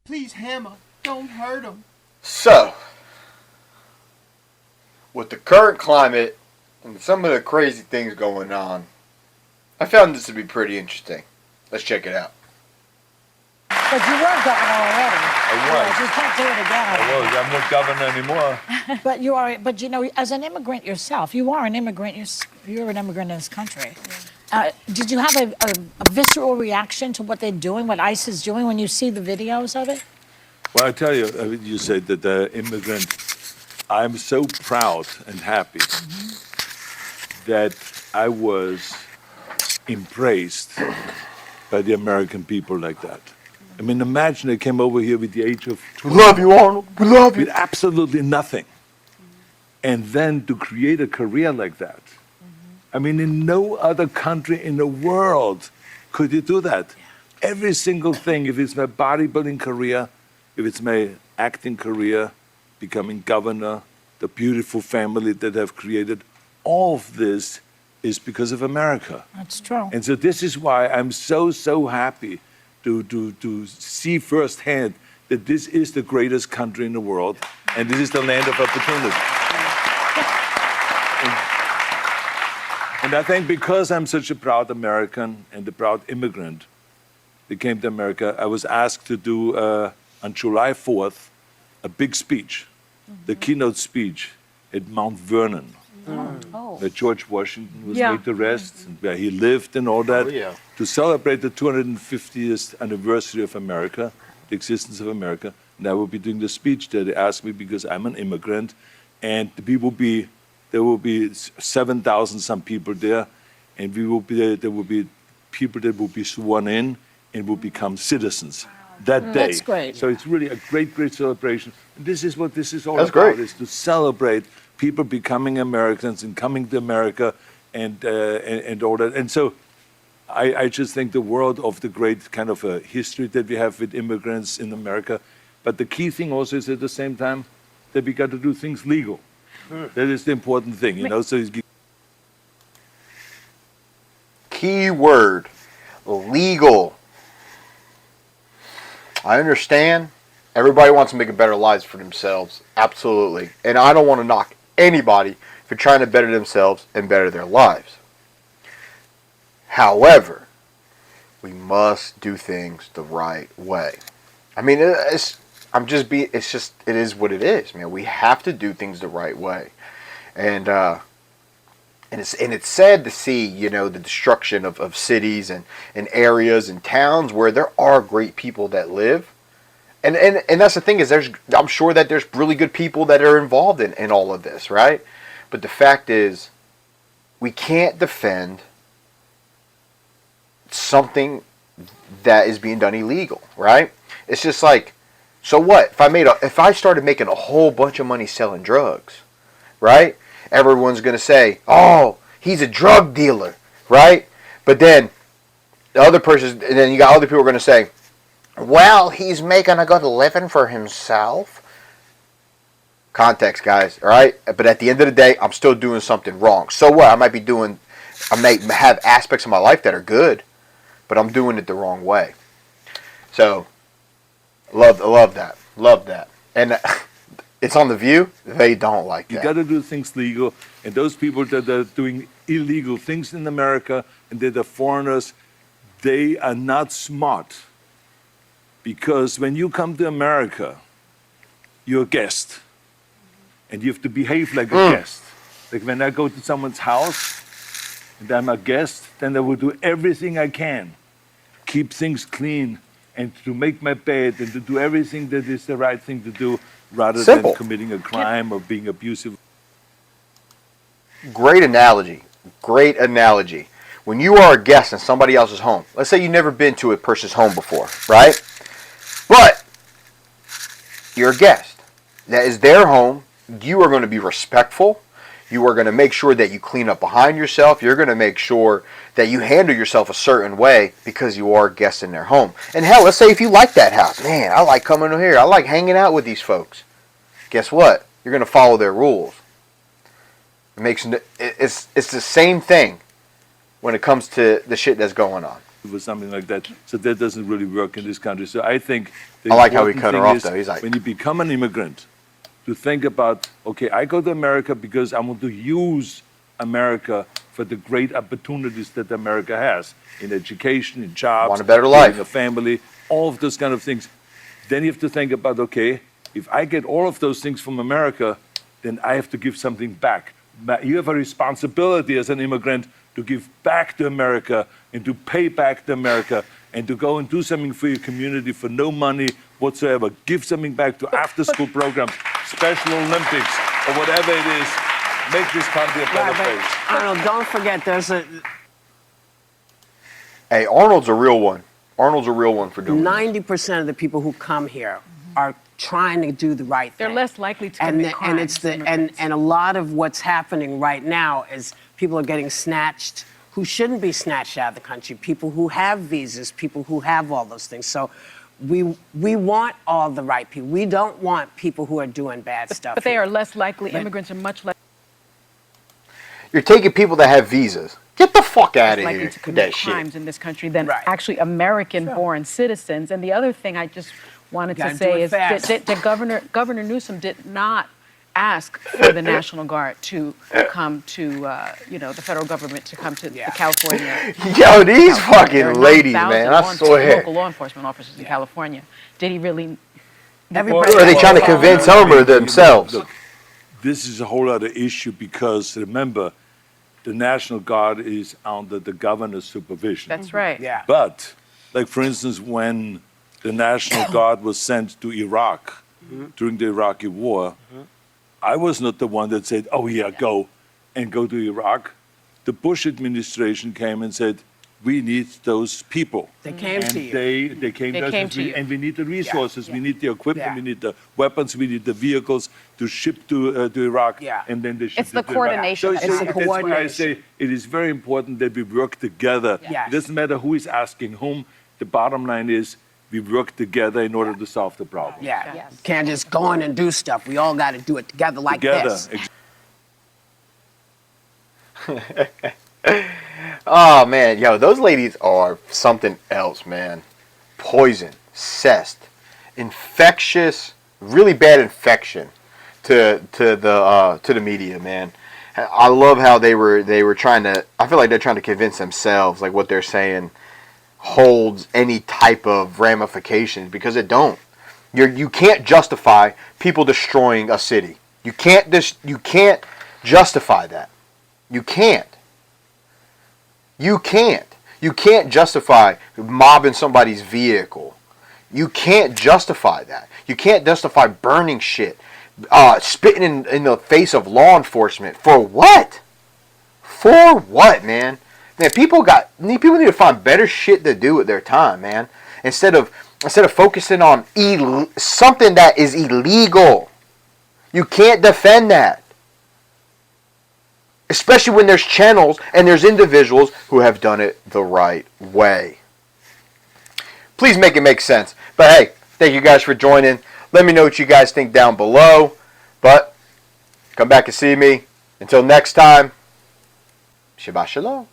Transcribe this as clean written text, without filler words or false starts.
Please, Hammer, don't hurt him. So, with the current climate and some of the crazy things going on, I found this to be pretty interesting. Let's check it out. But you were governor already. I was. You can't do it again. I was. I'm not governor anymore. But you are. But you know, as an immigrant yourself, you are an immigrant. You're an immigrant in this country. Did you have a visceral reaction to what they're doing, what ICE is doing, when you see the videos of it? Well, I tell you, you said that the immigrant. I'm so proud and happy that I was embraced by the American people like that. I mean, imagine they came over here with the age of 20. We love you, Arnold. We love you. With absolutely nothing. And then to create a career like that. I mean, in no other country in the world could you do that. Every single thing, if it's my bodybuilding career, if it's my acting career, becoming governor, the beautiful family that I've created, all of this is because of America. That's true. And so this is why I'm so happy to see firsthand that this is the greatest country in the world, and this is the land of opportunity. And I think because I'm such a proud American and a proud immigrant that came to America, I was asked to do, on July 4th, a big speech, the keynote speech at Mount Vernon, where George Washington was laid to rest, and where he lived and all that, to celebrate the 250th anniversary of America, the existence of America. And I will be doing the speech there. They asked me because I'm an immigrant, and there will be 7,000 some people there, and there will be people that will be sworn in and will become citizens that day. That's great. So it's really a great celebration. And this is what this is all That's about, great. is to celebrate people becoming Americans and coming to America and all that. And so I just think the world of the great kind of a history that we have with immigrants in America. But the key thing also is at the same time that we got to do things legal. That is the important thing, you know. So Key word, legal. I understand. Everybody wants to make a better lives for themselves. Absolutely. And I don't want to knock anybody for trying to better themselves and better their lives. However, we must do things the right way. I mean, it is what it is, man. We have to do things the right way. And it's sad to see, you know, the destruction of cities and areas and towns where there are great people that live. And that's the thing, is I'm sure that there's really good people that are involved in all of this, right? But the fact is, we can't defend something that is being done illegal, right? It's just like, so what? If I started making a whole bunch of money selling drugs, right? Everyone's gonna say, "Oh, he's a drug dealer," right? But then you got other people who are gonna say, "Well, he's making a good living for himself." Context, guys, all right? But at the end of the day, I'm still doing something wrong. So what? I may have aspects of my life that are good, but I'm doing it the wrong way. So, love that. And it's on The View. They don't like that. you got to do things legal, and those people that are doing illegal things in America and that are foreigners, they are not smart. Because when you come to America, you're a guest. And you have to behave like a guest. Like when I go to someone's house and I'm a guest, then I will do everything I can. Keep things clean and to make my bed and to do everything that is the right thing to do rather Simple. than committing a crime or being abusive. Great analogy. When you are a guest in somebody else's home, let's say you've never been to a person's home before, right? But you're a guest. That is their home. You are going to be respectful. You are going to make sure that you clean up behind yourself. You're going to make sure that you handle yourself a certain way because you are a guest in their home. And hell, let's say if you like that house. Man, I like coming here. I like hanging out with these folks. Guess what? You're going to follow their rules. It's the same thing when it comes to the shit that's going on. or something like that. So that doesn't really work in this country. So I think the I like how he important cut her thing off, is though. He's like- when you become an immigrant, to think about, okay, I go to America because I want to use America for the great opportunities that America has in education, in jobs, Want a better building life. a family, all of those kind of things. Then you have to think about, okay, if I get all of those things from America, then I have to give something back. But you have a responsibility as an immigrant to give back to America and to pay back to America and to go and do something for your community for no money whatsoever. Give something back to after-school programs, Special Olympics, or whatever it is. Make this country a better place. Arnold, don't forget, there's a Hey, Arnold's a real one. Arnold's a real one for doing this. 90% of the people who come here are trying to do the right thing. They're less likely to and commit crimes. and it's the and a lot of what's happening right now is people are getting snatched who shouldn't be snatched out of the country. People who have visas, people who have all those things. So we want all the right people. We don't want people who are doing bad stuff. But they here. are less likely, immigrants are much less You're taking people that have visas. Get the fuck out of likely here to with commit that crimes shit. in this country than Right. actually American-born citizens. And the other thing I just wanted to Gotta do say it is that, fast. that Governor Newsom did not ask for the National Guard to come to, the federal government to come to Yeah. California. Yo, these There are fucking ladies, 9,000 man. I swear. local law enforcement officers in California. Did he really? Everybody Or are they trying to Well, convince him or themselves? Look, this is a whole other issue because remember, the National Guard is under the governor's supervision. That's right. Yeah. But, like for instance, when the National Guard was sent to Iraq during the Iraqi War, I was not the one that said, "Oh yeah, go to Iraq." The Bush administration came and said, "We need those people." They came and to you. They came They to us came and to you. and we need the resources, we need the equipment, Yeah. we need the weapons, we need the vehicles to ship to Iraq, Yeah. and then they ship It's the to Iraq. coordination So, that so matters. that's why I Coordination. say it is very important that we work together. Yes. It doesn't matter who is asking whom. The bottom line is we work together in order to solve the problem. Yeah. Yes. Can't just go in and do stuff. We all got to do it together like Together. this. Oh, man. Yo, those ladies are something else, man. Poison, cest, infectious, really bad infection to the media, man. I love how they were trying to. I feel like they're trying to convince themselves like what they're saying holds any type of ramifications because it don't. You can't justify people destroying a city. You can't justify that. You can't. You can't. You can't justify mobbing somebody's vehicle. You can't justify that. You can't justify burning shit. Spitting in the face of law enforcement. For what? For what, man? Man, people need to find better shit to do with their time, man. Instead of focusing on something that is illegal. You can't defend that. Especially when there's channels and there's individuals who have done it the right way. Please make it make sense. But hey, thank you guys for joining. Let me know what you guys think down below. But come back and see me. Until next time, Shabbat Shalom.